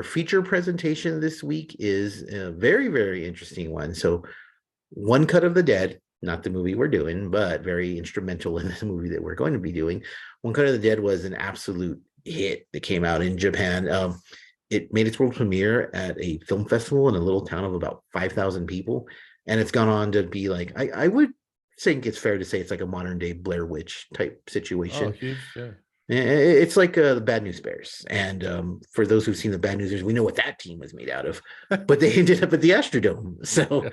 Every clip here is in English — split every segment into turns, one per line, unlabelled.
feature presentation this week is a very, very interesting one. So, One Cut of the Dead, not the movie we're doing, but very instrumental in this movie that we're going to be doing. One Cut of the Dead was an absolute hit that came out in Japan. It made its world premiere at a film festival in a little town of about 5,000 people. And it's gone on to be like, I would think it's fair to say it's like a modern day Blair Witch type
Oh,
situation.
huge. Yeah.
It's like the Bad News Bears. And for those who've seen the Bad News Bears, we know what that team was made out of. But they ended up at the Astrodome. So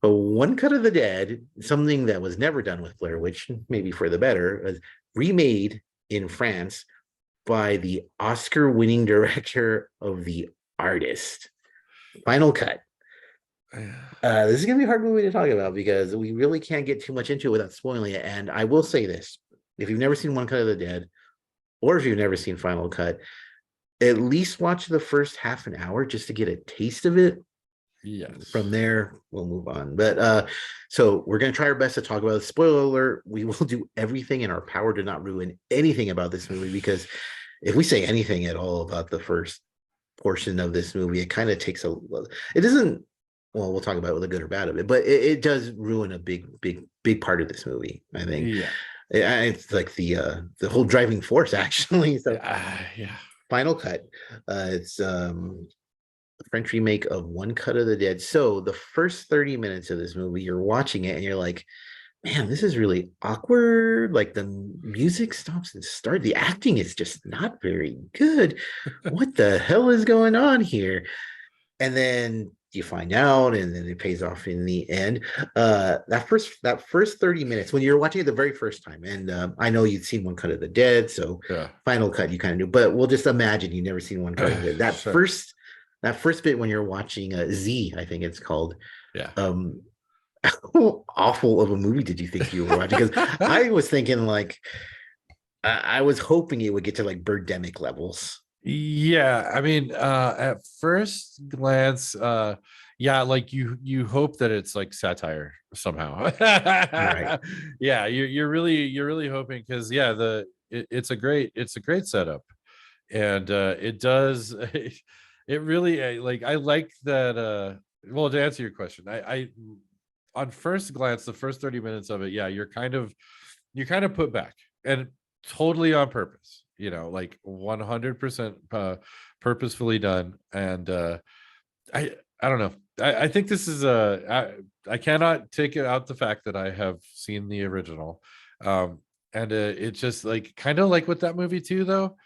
One Cut of the Dead, something that was never done with Blair Witch, maybe for the better, was remade in France by the Oscar-winning director of The Artist. Final Cut. This is going to be a hard movie to talk about because we really can't get too much into it without spoiling it. And I will say this, if you've never seen One Cut of the Dead, or if you've never seen Final Cut, at least watch the first half an hour just to get a taste of it.
Yes.
From there, we'll move on. But so we're going to try our best to talk about it. Spoiler alert, we will do everything in our power to not ruin anything about this movie, because if we say anything at all about the first portion of this movie, it kind of takes it doesn't, well, we'll talk about the good or bad of it, but it does ruin a big part of this movie, I think.
Yeah.
It's like the whole driving force, actually. So
Yeah.
Final Cut. It's French remake of One Cut of the Dead. So the first 30 minutes of this movie, you're watching it and you're like, man, this is really awkward. Like the music stops and starts. The acting is just not very good. What the hell is going on here? And then you find out, and then it pays off in the end. That first 30 minutes when you're watching it the very first time, and I know you'd seen One Cut of the Dead, so Final Cut you kind of knew, but we'll just imagine you've never seen One Cut of the Dead. That first bit when you're watching Z, I think it's called.
Yeah.
How awful of a movie did you think you were watching? Because I was thinking like I was hoping it would get to like Birdemic levels.
Yeah, I mean, at first glance, yeah, like you hope that it's like satire somehow.
Right.
Yeah, you're really hoping, because yeah, it's a great setup, and it does it really like, I like that. Well, to answer your question, I on first glance, the first 30 minutes of it, yeah, you're kind of put back, and totally on purpose, like 100% purposefully done. And I don't know, I think this is I cannot take it out the fact that I have seen the original, and it just like kind of like with that movie too, though,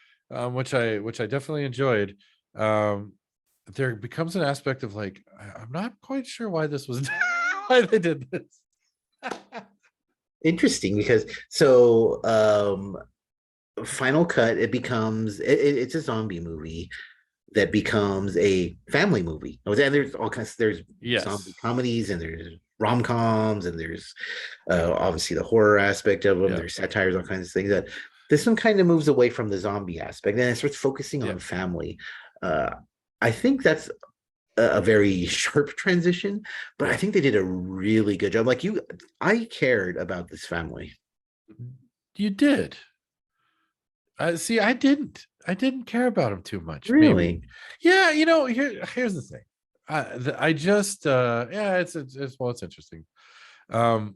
which I definitely enjoyed. There becomes an aspect of like, I'm not quite sure why this was why they did this.
Interesting, because so Final Cut, it's a zombie movie that becomes a family movie. And there's all kinds. There's zombie comedies, and there's rom-coms, and there's obviously the horror aspect of them.
Yeah.
There's satires, all kinds of things. That this one kind of moves away from the zombie aspect, and it starts focusing on family. I think that's a very sharp transition, but I think they did a really good job. Like I cared about this family.
You did. See, I didn't care about him too much.
Really?
Maybe. Yeah. Here's the thing. I just yeah, it's interesting. The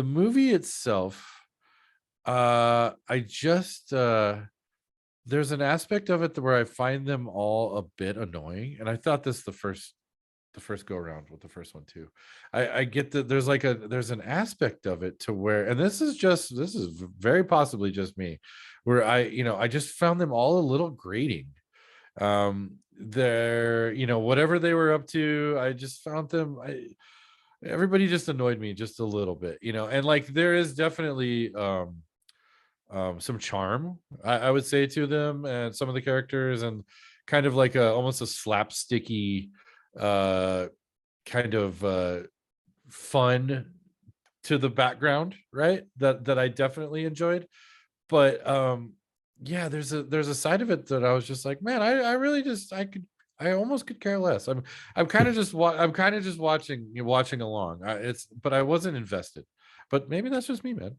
movie itself, I just there's an aspect of it where I find them all a bit annoying, and I thought this the first go around with the first one too. I get that there's an aspect of it to where, and this is very possibly just me, where I just found them all a little grating. They're, whatever they were up to, I just found them, everybody just annoyed me just a little bit, and like there is definitely some charm, I would say, to them and some of the characters, and kind of like almost a slapsticky kind of fun to the background, right? That I definitely enjoyed. But yeah, there's a side of it that I was just like, man, I really just I almost could care less. I'm kind of just watching along. But I wasn't invested. But maybe that's just me, man.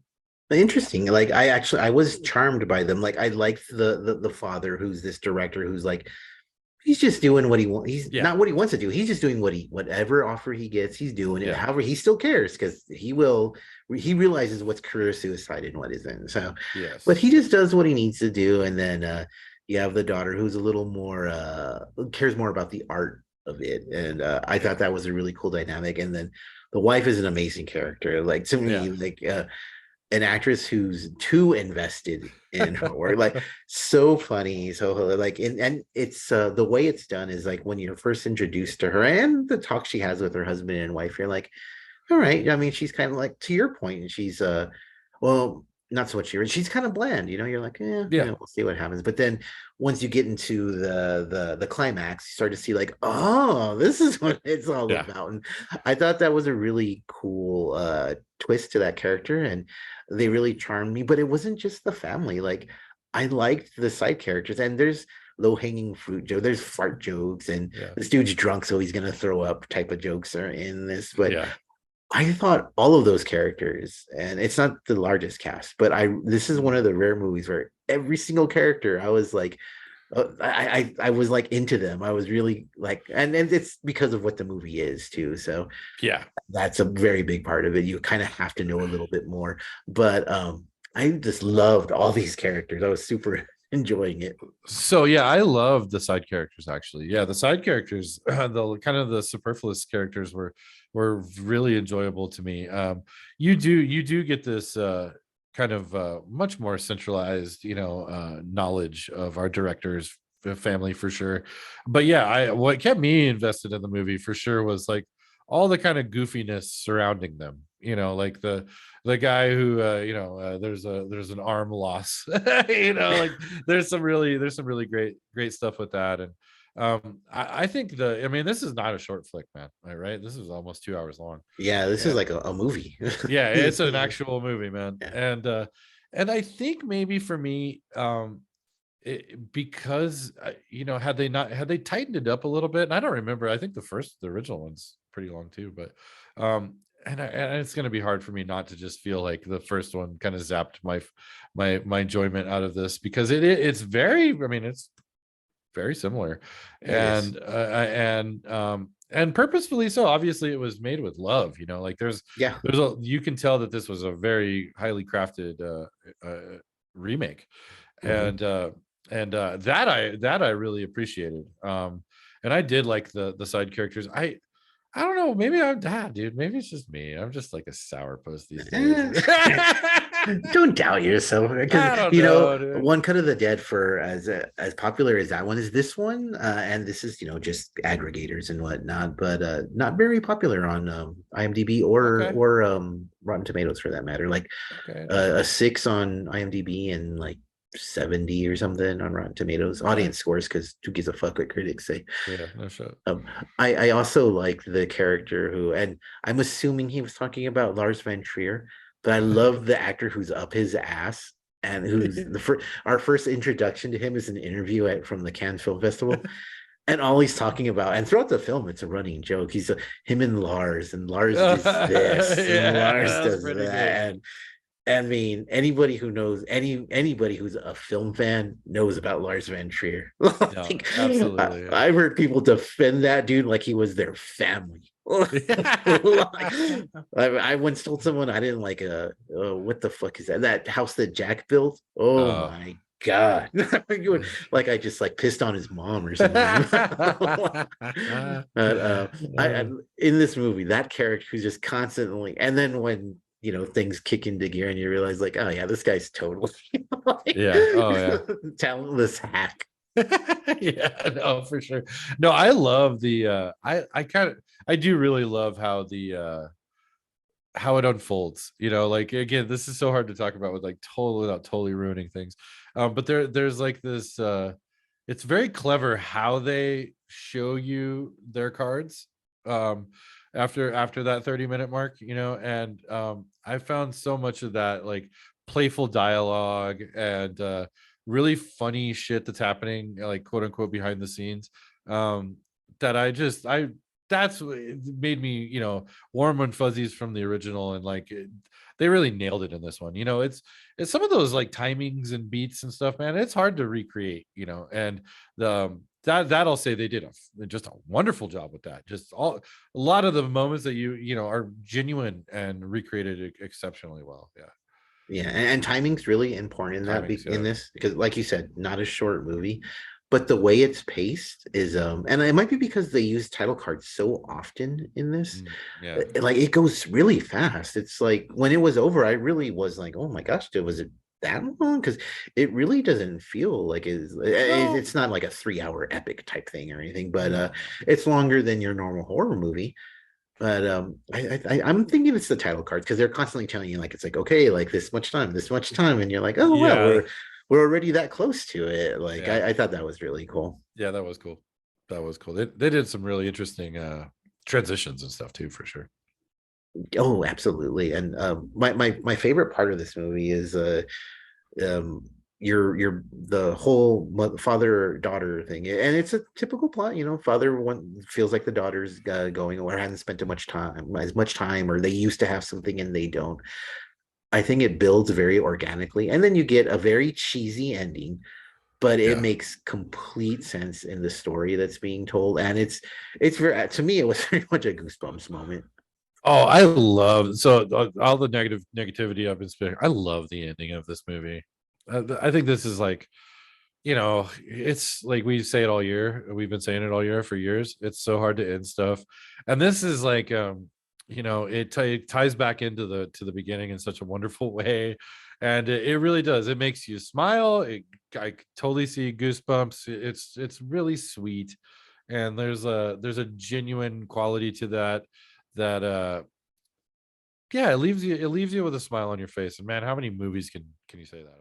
Interesting. Like I was charmed by them. Like I liked the father who's this director who's like he's just doing what he wants. He's
Yeah,
not what he wants to do. He's just doing whatever offer he gets, he's doing it.
yeah,
However, he still cares because he realizes what's career suicide and what isn't. So, but
yes,
he just does what he needs to do. And then you have the daughter who's a little more cares more about the art of it. And I thought
yeah,
that was a really cool dynamic. And then the wife is an amazing character. Like to
yeah.
me, like an actress who's too invested in her work, like so funny, so like and it's the way it's done is like when you're first introduced to her and the talk she has with her husband and wife, you're like, all right. I mean, she's kind of like to your point, and she's well, not so much here. She's kind of bland, you know. You're like,
Yeah,
we'll see what happens. But then once you get into the climax, you start to see like, oh, this is what it's all
yeah,
about. And I thought that was a really cool twist to that character, and they really charmed me. But it wasn't just the family. Like I liked the side characters, and there's low hanging fruit joke. There's fart jokes, and
yeah,
this dude's drunk, so he's gonna throw up type of jokes are in this. But
yeah.
I thought all of those characters, and it's not the largest cast, but I this is one
Mhm.
of the rare movies where every single character I was like, I was like into them. I was really like, and it's because of what the movie is too. So
Yeah.
that's a very big part of it. You kind of have to know a little bit more, but I just loved all these characters. I was super enjoying it.
So yeah, I love the side characters actually. Yeah, the side characters, the kind of the superfluous characters were really enjoyable to me. You do get this kind of much more centralized, knowledge of our director's family for sure. But yeah, I what kept me invested in the movie for sure was like all the kind of goofiness surrounding them. Like the guy who there's an arm loss, like there's some really great stuff with that. And I think I mean, this is not a short flick, man, right? This is almost 2 hours long.
Yeah, this is
And
like a movie.
yeah, it's
This
an
is
actual movie, man.
yeah,
And I think maybe for me, because had they tightened it up a little bit, and I don't remember. I think the original one's pretty long too, but and it's going to be hard for me not to just feel like the first one kind of zapped my enjoyment out of this, because it's very, I mean, it's very similar.
it is.
And purposefully so. Obviously it was made with love, like
Yeah.
you can tell that this was a very highly crafted remake.
Hmm.
And that I really appreciated. And I did like the side characters. I don't know, maybe dude, maybe it's just me. I'm just like a sourpuss these days.
Don't doubt yourself because
I don't know, dude.
One Cut of the Dead for as popular as that one is this one, and this is just aggregators and whatnot, but not very popular on IMDb
Okay,
or Rotten Tomatoes for that matter. Like
okay, no shit.
a 6 on IMDb and like 70 or something on Rotten Tomatoes
Okay,
audience scores because who gives a fuck what critics say.
yeah, no shit.
Um, I also like the character who, and I'm assuming he was talking about Lars Van Trier, but I love the actor who's up his ass and who's our first introduction to him is an interview from the Cannes Film Festival. And all he's talking about, and throughout the film, it's a running joke. He's him and Lars does this, and
Yeah,
Lars
that's
does
pretty good.
that. I mean, anybody who knows anybody who's a film fan knows about Lars Van Trier.
No,
Like,
absolutely, yeah.
I've heard people defend that dude like he was their family. Like, I once told someone I didn't like what the fuck is that? That house that Jack built? Oh
Oh.
my god! Like I just like pissed on his mom or something. But I in this movie, that character who's just constantly, and then when things kick into gear and you realize like, oh yeah, this guy's totally like,
Yeah. Oh yeah.
talentless hack.
Yeah, no, for sure. No, I love the I do really love how it unfolds. Like, again, this is so hard to talk about with like totally without totally ruining things. But there's like this it's very clever how they show you their cards um after that 30-minute mark, and I found so much of that, like, playful dialogue and really funny shit that's happening, like, quote unquote, behind the scenes, um that I that's what it made me, warm and fuzzies from the original, and like they really nailed it in this one. It's some of those like timings and beats and stuff, man. It's hard to recreate, and that I'll say they did just a wonderful job with that. Just a lot of the moments that are genuine and recreated exceptionally well. Yeah,
Yeah, and timing's really important in
timings.
in
Yeah.
this because, like you said, not a short movie, but the way it's paced is and it might be because they use title cards so often in this,
Yeah.
like it goes really fast. It's like when it was over, I really was like, oh my gosh, was it that long? Because it really doesn't feel like
No.
it's not like a 3 hour epic type thing or anything, but
No. No.
it's longer than your normal horror movie. But I'm thinking it's the title cards because they're constantly telling you like it's like okay, like this much time, and you're like, oh wow,
Yeah.
we're already that close to it. Like
Yeah.
I thought that was really cool.
Yeah. That was cool. That was cool. They did some really interesting transitions and stuff too, for sure.
Oh, absolutely. And my favorite part of this movie is um your the whole father daughter thing, and it's a typical plot. Father feels like the daughter's going or hasn't spent as much time, or they used to have something and they don't. I think it builds very organically, and then you get a very cheesy ending, but it
Yeah.
makes complete sense in the story that's being told, and it's very, to me, it was very much a goosebumps moment.
Oh, I love all the negativity I've been speaking. I love the ending of this movie. I think this is like, it's like we say it all year. We've been saying it all year for years. It's so hard to end stuff, and this is like, it ties back into the beginning in such a wonderful way, and it really does. It makes you smile. I totally see goosebumps. It's really sweet, and there's a genuine quality to that yeah, it leaves you with a smile on your face. And man, how many movies can you say that about?